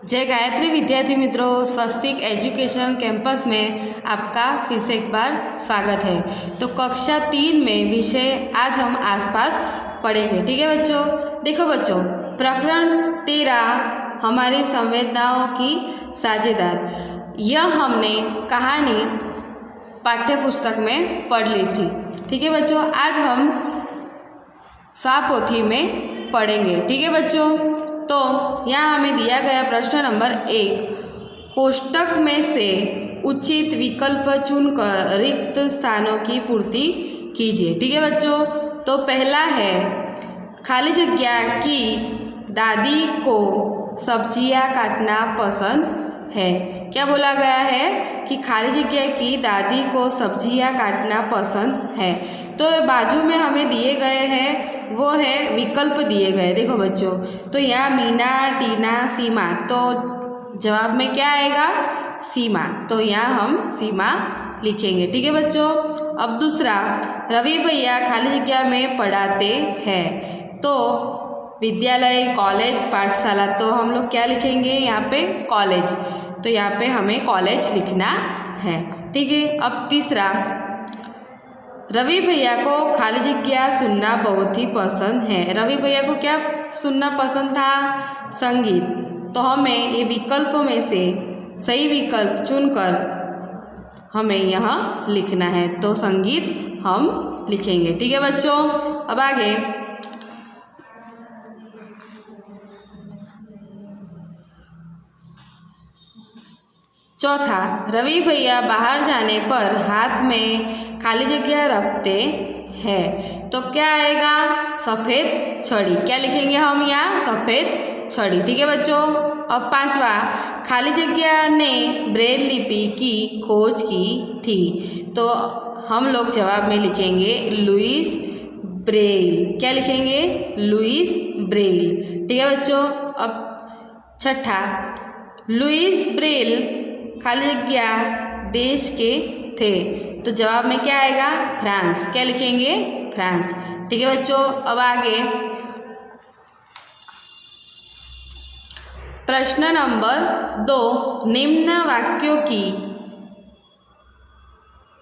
जय गायत्री विद्यार्थी मित्रों, स्वस्तिक एजुकेशन कैंपस में आपका फिर से एक बार स्वागत है। तो कक्षा 3 में विषय आज हम आसपास पढ़ेंगे। ठीक है बच्चों। देखो बच्चों, प्रकरण 13 हमारी संवेदनाओं की साझेदार, यह हमने कहानी पाठ्य पुस्तक में पढ़ ली थी। ठीक है बच्चों, आज हम स्वापोथी में पढ़ेंगे। ठीक है बच्चों। तो यहाँ हमें दिया गया प्रश्न नंबर 1, कोष्टक में से उचित विकल्प चुनकर रिक्त स्थानों की पूर्ति कीजिए। ठीक है बच्चों। तो पहला है, खाली जगह की दादी को सब्जियां काटना पसंद है। क्या बोला गया है कि खाली जगह की दादी को सब्जियां काटना पसंद है। तो बाजू में हमें दिए गए हैं वो है विकल्प दिए गए। देखो बच्चों, तो यहाँ मीना, टीना, सीमा, तो जवाब में क्या आएगा? सीमा। तो यहाँ हम सीमा लिखेंगे। ठीक है बच्चों। अब दूसरा, रवि भैया खाली जगह में पढ़ाते हैं। तो विद्यालय, कॉलेज, पाठशाला, तो हम लोग क्या लिखेंगे यहाँ पे? कॉलेज। तो यहाँ पे हमें कॉलेज लिखना है। ठीक है। अब तीसरा, रवि भैया को खाली जगह सुनना बहुत ही पसंद है। रवि भैया को क्या सुनना पसंद था? संगीत। तो हमें ये विकल्पों में से सही विकल्प चुनकर हमें यहाँ लिखना है। तो संगीत हम लिखेंगे। ठीक है बच्चों। अब आगे, चौथा, रवि भैया बाहर जाने पर हाथ में खाली जगह रखते हैं। तो क्या आएगा? सफ़ेद छड़ी। क्या लिखेंगे हम यहाँ? सफ़ेद छड़ी। ठीक है बच्चों। अब पांचवा, खाली जगह ने ब्रेल लिपि की खोज की थी। तो हम लोग जवाब में लिखेंगे लुईस ब्रेल। क्या लिखेंगे? Louis Braille. ठीक है बच्चों। अब छठा, लुईस ब्रेल खाली जगह देश के थे। तो जवाब में क्या आएगा? फ्रांस। क्या लिखेंगे? फ्रांस। ठीक है बच्चों। अब आगे, प्रश्न नंबर 2, निम्न वाक्यों की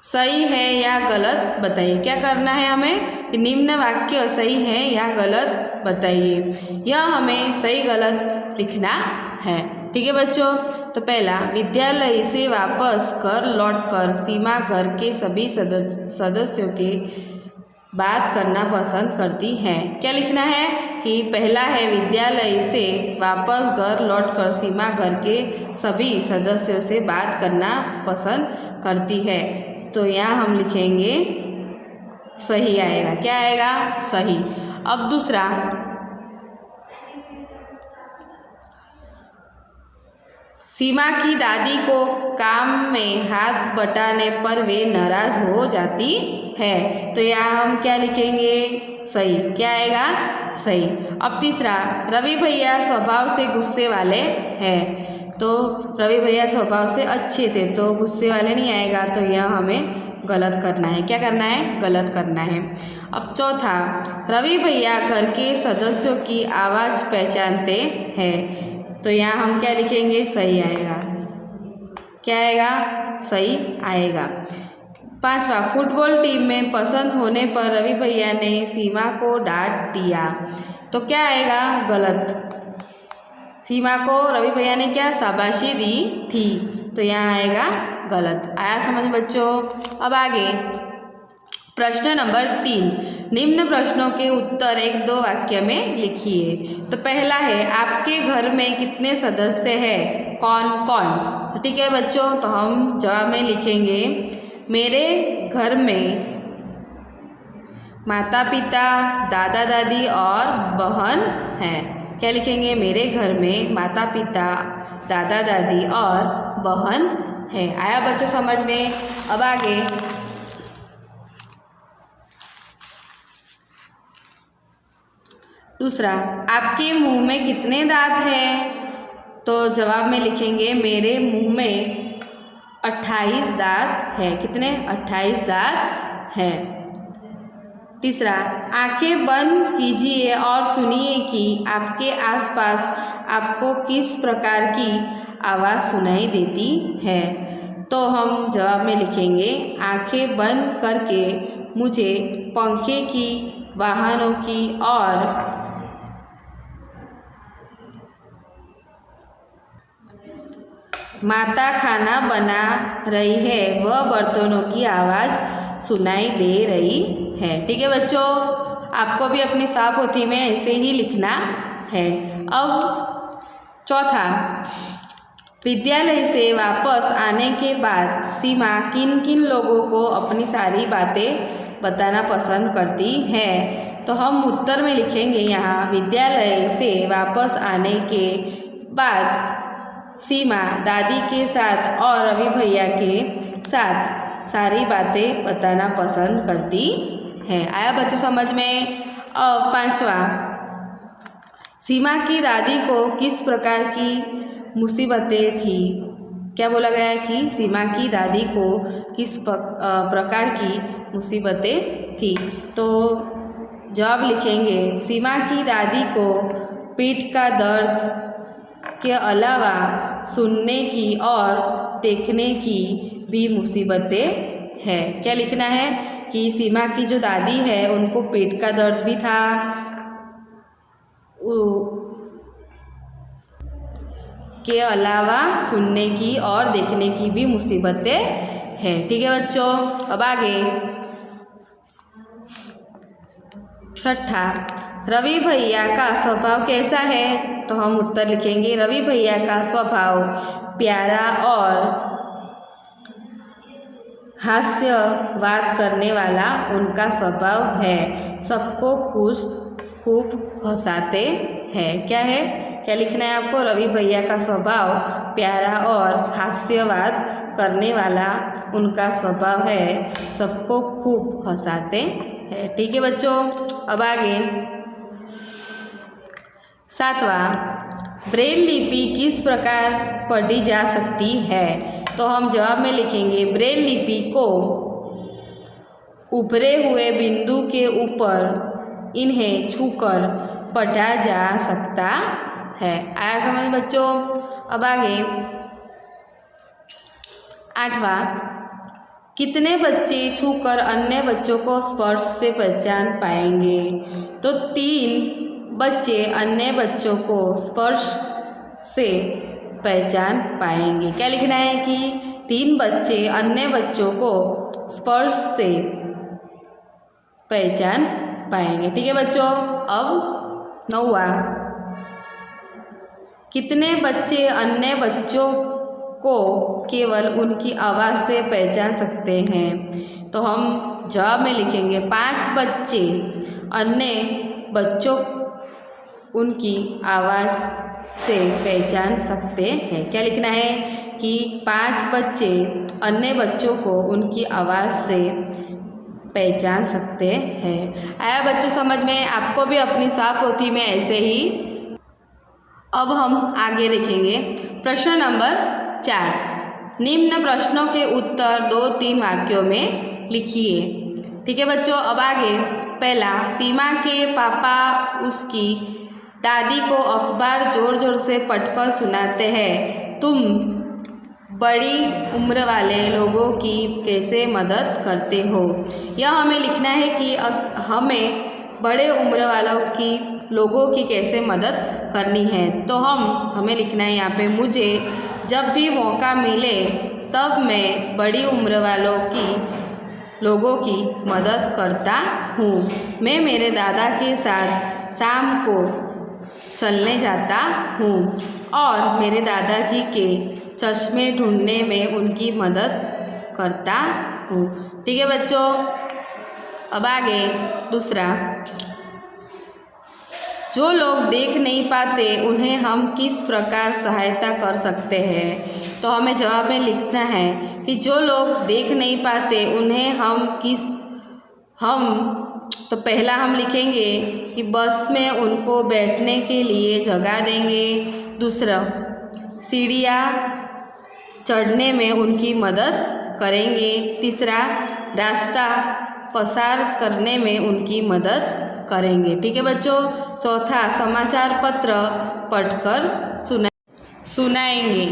सही है या गलत बताइए। क्या करना है हमें? कि निम्न वाक्य सही है या गलत बताइए। यह हमें सही गलत लिखना है। ठीक है बच्चों। तो पहला, विद्यालय से वापस घर लौटकर सीमा घर के सभी सदस्यों के बात करना पसंद करती है। क्या लिखना है? कि पहला है, विद्यालय से वापस घर लौटकर सीमा घर के सभी सदस्यों से बात करना पसंद करती है। तो यहाँ हम लिखेंगे सही आएगा। क्या आएगा? सही। अब दूसरा, सीमा की दादी को काम में हाथ बटाने पर वे नाराज हो जाती है। तो यहाँ हम क्या लिखेंगे? सही। क्या आएगा? सही। अब तीसरा, रवि भैया स्वभाव से गुस्से वाले हैं। तो रवि भैया स्वभाव से अच्छे थे, तो गुस्से वाले नहीं आएगा। तो यह हमें गलत करना है। क्या करना है? गलत करना है। अब चौथा, रवि भैया घर के सदस्यों की आवाज़ पहचानते हैं। तो यहाँ हम क्या लिखेंगे? सही आएगा। क्या आएगा? सही आएगा। पांचवा, फुटबॉल टीम में पसंद होने पर रवि भैया ने सीमा को डांट दिया। तो क्या आएगा? गलत। सीमा को रवि भैया ने क्या शाबाशी दी थी। तो यहाँ आएगा गलत। आया समझ बच्चों। अब आगे, प्रश्न नंबर 3, निम्न प्रश्नों के उत्तर 1-2 वाक्य में लिखिए। तो पहला है, आपके घर में कितने सदस्य हैं? कौन कौन? ठीक है बच्चों। तो हम जवाब में लिखेंगे, मेरे घर में माता पिता, दादा दादी और बहन हैं। क्या लिखेंगे? मेरे घर में माता पिता, दादा दादी और बहन है। आया बच्चों समझ में। अब आगे, दूसरा, आपके मुंह में कितने दांत हैं? तो जवाब में लिखेंगे, मेरे मुंह में 28 दांत है। कितने? 28 दांत हैं। तीसरा, आंखें बंद कीजिए और सुनिए कि आपके आसपास आपको किस प्रकार की आवाज़ सुनाई देती है? तो हम जवाब में लिखेंगे आंखें बंद करके मुझे पंखे की, वाहनों की और माता खाना बना रही है वह बर्तनों की आवाज़ सुनाई दे रही है। ठीक है बच्चों, आपको भी अपनी साफ पोथी में ऐसे ही लिखना है। अब चौथा, विद्यालय से वापस आने के बाद सीमा किन किन लोगों को अपनी सारी बातें बताना पसंद करती है? तो हम उत्तर में लिखेंगे यहाँ विद्यालय से वापस आने के बाद सीमा दादी के साथ और रवि भैया के साथ सारी बातें बताना पसंद करती है। आया बच्चों समझ में? अब पांचवा, सीमा की दादी को किस प्रकार की मुसीबतें थी? क्या बोला गया है कि सीमा की दादी को किस प्रकार की मुसीबतें थी? तो जवाब लिखेंगे सीमा की दादी को पेट का दर्द के अलावा सुनने की और देखने की भी मुसीबतें है। क्या लिखना है कि सीमा की जो दादी है उनको पेट का दर्द भी था, के अलावा सुनने की और देखने की भी मुसीबतें हैं। ठीक है बच्चों, अब आगे छठा, रवि भैया का स्वभाव कैसा है? तो हम उत्तर लिखेंगे रवि भैया का स्वभाव प्यारा और हास्यवाद करने वाला उनका स्वभाव है। सबको खूब हंसाते हैं। क्या है? क्या लिखना है आपको? रवि भैया का स्वभाव प्यारा और हास्यवाद करने वाला उनका स्वभाव है। सबको खूब हंसाते हैं। ठीक है बच्चों, अब आगे सातवां, ब्रेल लिपि किस प्रकार पढ़ी जा सकती है? तो हम जवाब में लिखेंगे ब्रेल लिपि को उभरे हुए बिंदु के ऊपर इन्हें छूकर पढ़ा जा सकता है। आया समझ बच्चों? अब आगे आठवां, कितने बच्चे छूकर अन्य बच्चों को स्पर्श से पहचान पाएंगे? तो 3 बच्चे अन्य बच्चों को स्पर्श से पहचान पाएंगे। क्या लिखना है कि 3 बच्चे अन्य बच्चों को स्पर्श से पहचान पाएंगे। ठीक है बच्चों, अब 9वां, कितने बच्चे अन्य बच्चों को केवल उनकी आवाज़ से पहचान सकते हैं? तो हम जवाब में लिखेंगे 5 बच्चे अन्य बच्चों उनकी आवाज़ से पहचान सकते हैं। क्या लिखना है कि 5 बच्चे अन्य बच्चों को उनकी आवाज़ से पहचान सकते हैं। आया बच्चों समझ में? आपको भी अपनी साफ पोथी में ऐसे ही। अब हम आगे देखेंगे प्रश्न नंबर 4, निम्न प्रश्नों के उत्तर 2-3 वाक्यों में लिखिए। ठीक है बच्चों, अब आगे पहला, सीमा के पापा उसकी दादी को अखबार ज़ोर ज़ोर से पढ़कर सुनाते हैं। तुम बड़ी उम्र वाले लोगों की कैसे मदद करते हो? यह हमें लिखना है कि हमें बड़े उम्र वालों की लोगों की कैसे मदद करनी है। तो हमें लिखना है यहाँ पे, मुझे जब भी मौका मिले तब मैं बड़ी उम्र वालों की लोगों की मदद करता हूँ। मैं मेरे दादा के साथ शाम को चलने जाता हूँ और मेरे दादाजी के चश्मे ढूंढने में उनकी मदद करता हूँ। ठीक है बच्चों, अब आगे दूसरा, जो लोग देख नहीं पाते उन्हें हम किस प्रकार सहायता कर सकते हैं? तो हमें जवाब में लिखना है कि जो लोग देख नहीं पाते उन्हें तो पहला हम लिखेंगे कि बस में उनको बैठने के लिए जगह देंगे। दूसरा, सीढ़ियाँ चढ़ने में उनकी मदद करेंगे। तीसरा, रास्ता पसार करने में उनकी मदद करेंगे। ठीक है बच्चों। चौथा, समाचार पत्र पढ़कर सुनाएंगे।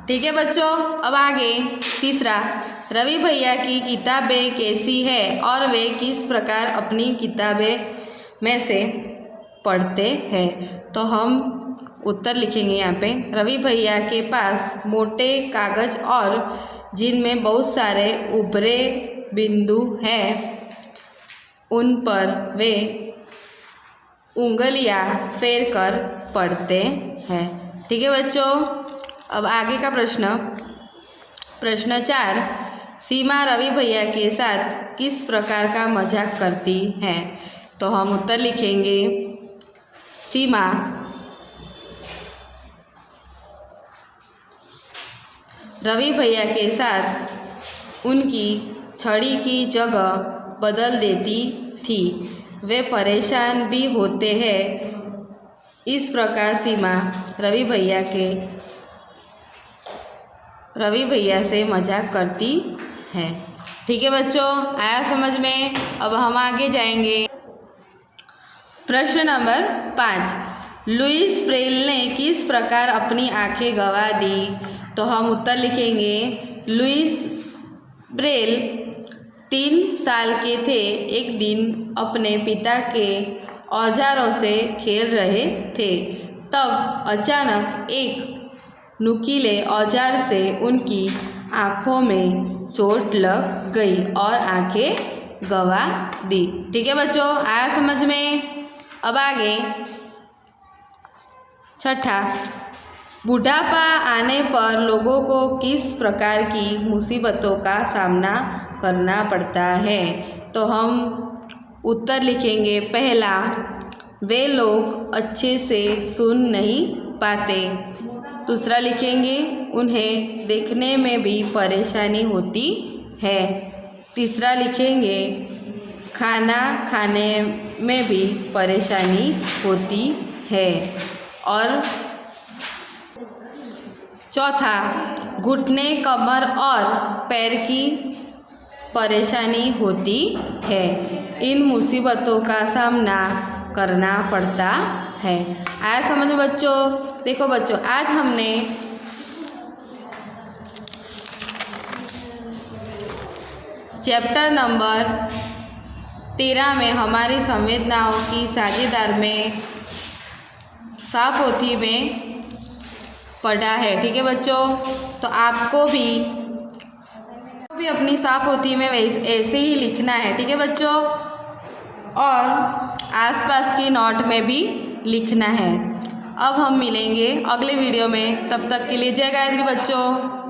ठीक है बच्चों। अब आगे तीसरा, रवि भैया की किताबें कैसी है और वे किस प्रकार अपनी किताबें में से पढ़ते हैं। तो हम उत्तर लिखेंगे यहाँ पे। रवि भैया के पास मोटे कागज और जिनमें बहुत सारे उभरे बिंदु हैं, उन पर वे उंगलियां फेर कर पढ़ते हैं। ठीक है बच्चों। अब आगे का प्रश्न 4, सीमा रवि भैया के साथ किस प्रकार का मजाक करती है। तो हम उत्तर लिखेंगे। सीमा रवि भैया के साथ उनकी छड़ी की जगह बदल देती थी। वे परेशान भी होते हैं। इस प्रकार सीमा रवि भैया से मजाक करती है। ठीक है बच्चों, आया समझ में। अब हम आगे जाएंगे। प्रश्न नंबर 5, लुईस ब्रेल ने किस प्रकार अपनी आंखें गंवा दी। तो हम उत्तर लिखेंगे। लुईस ब्रेल 3 साल के थे। एक दिन अपने पिता के औजारों से खेल रहे थे, तब अचानक एक नुकीले औजार से उनकी आँखों में चोट लग गई और आंखें गंवा दी। ठीक है बच्चों, आया समझ में। अब आगे छठा, बुढ़ापा आने पर लोगों को किस प्रकार की मुसीबतों का सामना करना पड़ता है। तो हम उत्तर लिखेंगे। पहला, वे लोग अच्छे से सुन नहीं पाते। दूसरा लिखेंगे, उन्हें देखने में भी परेशानी होती है। तीसरा लिखेंगे, खाना खाने में भी परेशानी होती है। और चौथा, घुटने, कमर और पैर की परेशानी होती है। इन मुसीबतों का सामना करना पड़ता है। आया समझ में बच्चों। देखो बच्चों, आज हमने चैप्टर नंबर 13 में हमारी संवेदनाओं की साझेदार में साफ पोथी में पढ़ा है। ठीक है बच्चों। तो आपको भी अपनी साफ पोथी में ऐसे ही लिखना है। ठीक है बच्चों। और आसपास की नोट में भी लिखना है। अब हम मिलेंगे अगले वीडियो में। तब तक के लिए जय गायत्री बच्चों।